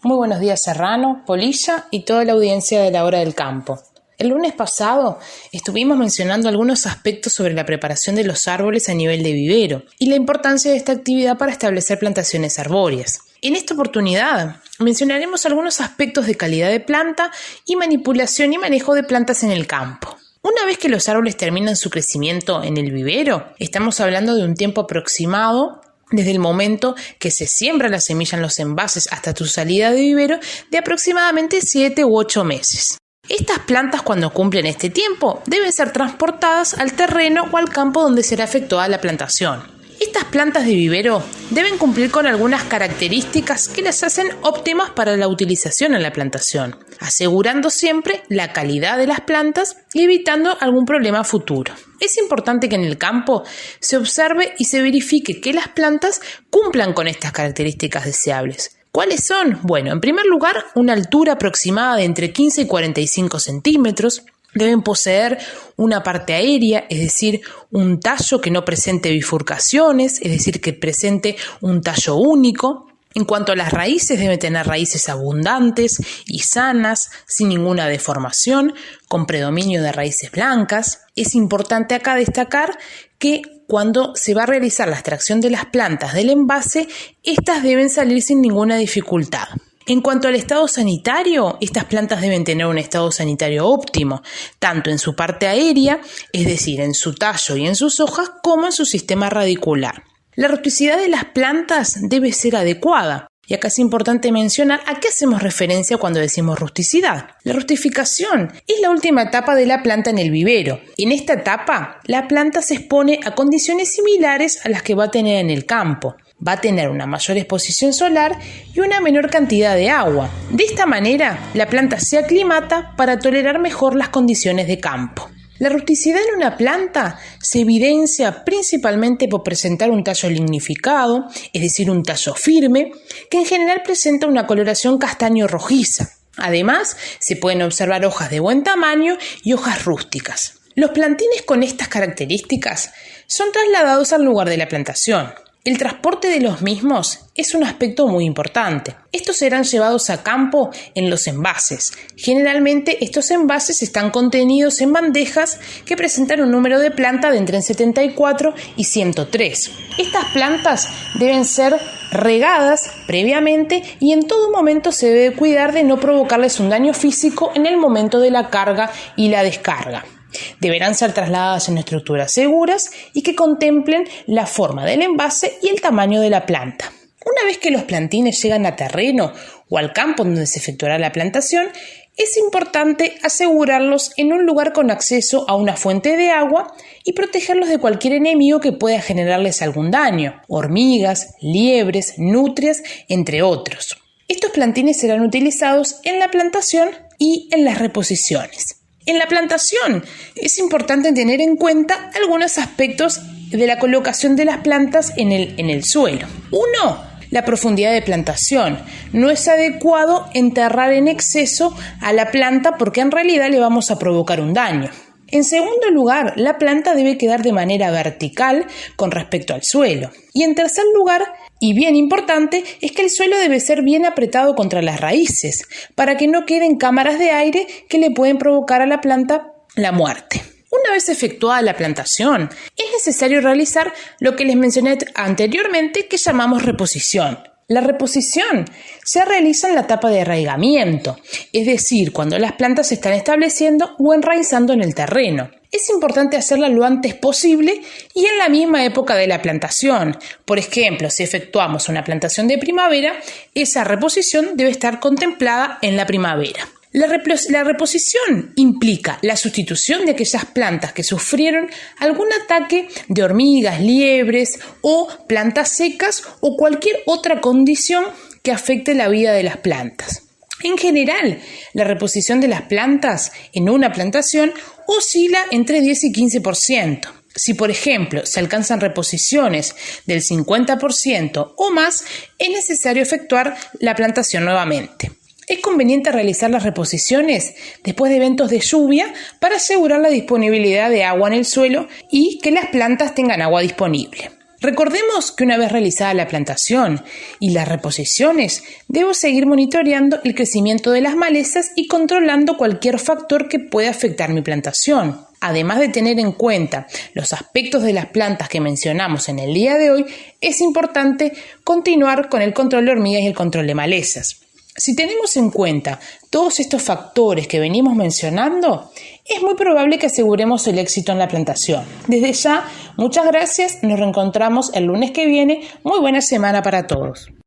Muy buenos días Serrano, Polilla y toda la audiencia de la Hora del Campo. El lunes pasado estuvimos mencionando algunos aspectos sobre la preparación de los árboles a nivel de vivero y la importancia de esta actividad para establecer plantaciones arbóreas. En esta oportunidad mencionaremos algunos aspectos de calidad de planta y manipulación y manejo de plantas en el campo. Una vez que los árboles terminan su crecimiento en el vivero, estamos hablando de un tiempo aproximado desde el momento que se siembra la semilla en los envases hasta su salida de vivero de aproximadamente 7 u 8 meses. Estas plantas, cuando cumplen este tiempo, deben ser transportadas al terreno o al campo donde será efectuada la plantación. Estas plantas de vivero deben cumplir con algunas características que las hacen óptimas para la utilización en la plantación, asegurando siempre la calidad de las plantas y evitando algún problema futuro. Es importante que en el campo se observe y se verifique que las plantas cumplan con estas características deseables. ¿Cuáles son? Bueno, en primer lugar, una altura aproximada de entre 15 y 45 centímetros. Deben poseer una parte aérea, es decir, un tallo que no presente bifurcaciones, es decir, que presente un tallo único. En cuanto a las raíces, deben tener raíces abundantes y sanas, sin ninguna deformación, con predominio de raíces blancas. Es importante acá destacar que cuando se va a realizar la extracción de las plantas del envase, estas deben salir sin ninguna dificultad. En cuanto al estado sanitario, estas plantas deben tener un estado sanitario óptimo, tanto en su parte aérea, es decir, en su tallo y en sus hojas, como en su sistema radicular. La rusticidad de las plantas debe ser adecuada. Y acá es importante mencionar a qué hacemos referencia cuando decimos rusticidad. La rustificación es la última etapa de la planta en el vivero. En esta etapa, la planta se expone a condiciones similares a las que va a tener en el campo. Va a tener una mayor exposición solar y una menor cantidad de agua. De esta manera, la planta se aclimata para tolerar mejor las condiciones de campo. La rusticidad en una planta se evidencia principalmente por presentar un tallo lignificado, es decir, un tallo firme, que en general presenta una coloración castaño rojiza. Además, se pueden observar hojas de buen tamaño y hojas rústicas. Los plantines con estas características son trasladados al lugar de la plantación. El transporte de los mismos es un aspecto muy importante. Estos serán llevados a campo en los envases. Generalmente estos envases están contenidos en bandejas que presentan un número de planta de entre 74 y 103. Estas plantas deben ser regadas previamente y en todo momento se debe cuidar de no provocarles un daño físico en el momento de la carga y la descarga. Deberán ser trasladadas en estructuras seguras y que contemplen la forma del envase y el tamaño de la planta. Una vez que los plantines llegan a terreno o al campo donde se efectuará la plantación, es importante asegurarlos en un lugar con acceso a una fuente de agua y protegerlos de cualquier enemigo que pueda generarles algún daño, hormigas, liebres, nutrias, entre otros. Estos plantines serán utilizados en la plantación y en las reposiciones. En la plantación es importante tener en cuenta algunos aspectos de la colocación de las plantas en el suelo. 1. La profundidad de plantación. No es adecuado enterrar en exceso a la planta porque en realidad le vamos a provocar un daño. En segundo lugar, la planta debe quedar de manera vertical con respecto al suelo. Y en tercer lugar, y bien importante, es que el suelo debe ser bien apretado contra las raíces para que no queden cámaras de aire que le pueden provocar a la planta la muerte. Una vez efectuada la plantación, es necesario realizar lo que les mencioné anteriormente que llamamos reposición. La reposición se realiza en la etapa de arraigamiento, es decir, cuando las plantas se están estableciendo o enraizando en el terreno. Es importante hacerla lo antes posible y en la misma época de la plantación. Por ejemplo, si efectuamos una plantación de primavera, esa reposición debe estar contemplada en la primavera. La reposición implica la sustitución de aquellas plantas que sufrieron algún ataque de hormigas, liebres o plantas secas o cualquier otra condición que afecte la vida de las plantas. En general, la reposición de las plantas en una plantación oscila entre 10 y 15%. Si, por ejemplo, se alcanzan reposiciones del 50% o más, es necesario efectuar la plantación nuevamente. Es conveniente realizar las reposiciones después de eventos de lluvia para asegurar la disponibilidad de agua en el suelo y que las plantas tengan agua disponible. Recordemos que una vez realizada la plantación y las reposiciones, debo seguir monitoreando el crecimiento de las malezas y controlando cualquier factor que pueda afectar mi plantación. Además de tener en cuenta los aspectos de las plantas que mencionamos en el día de hoy, es importante continuar con el control de hormigas y el control de malezas. Si tenemos en cuenta todos estos factores que venimos mencionando, es muy probable que aseguremos el éxito en la plantación. Desde ya, muchas gracias, nos reencontramos el lunes que viene. Muy buena semana para todos.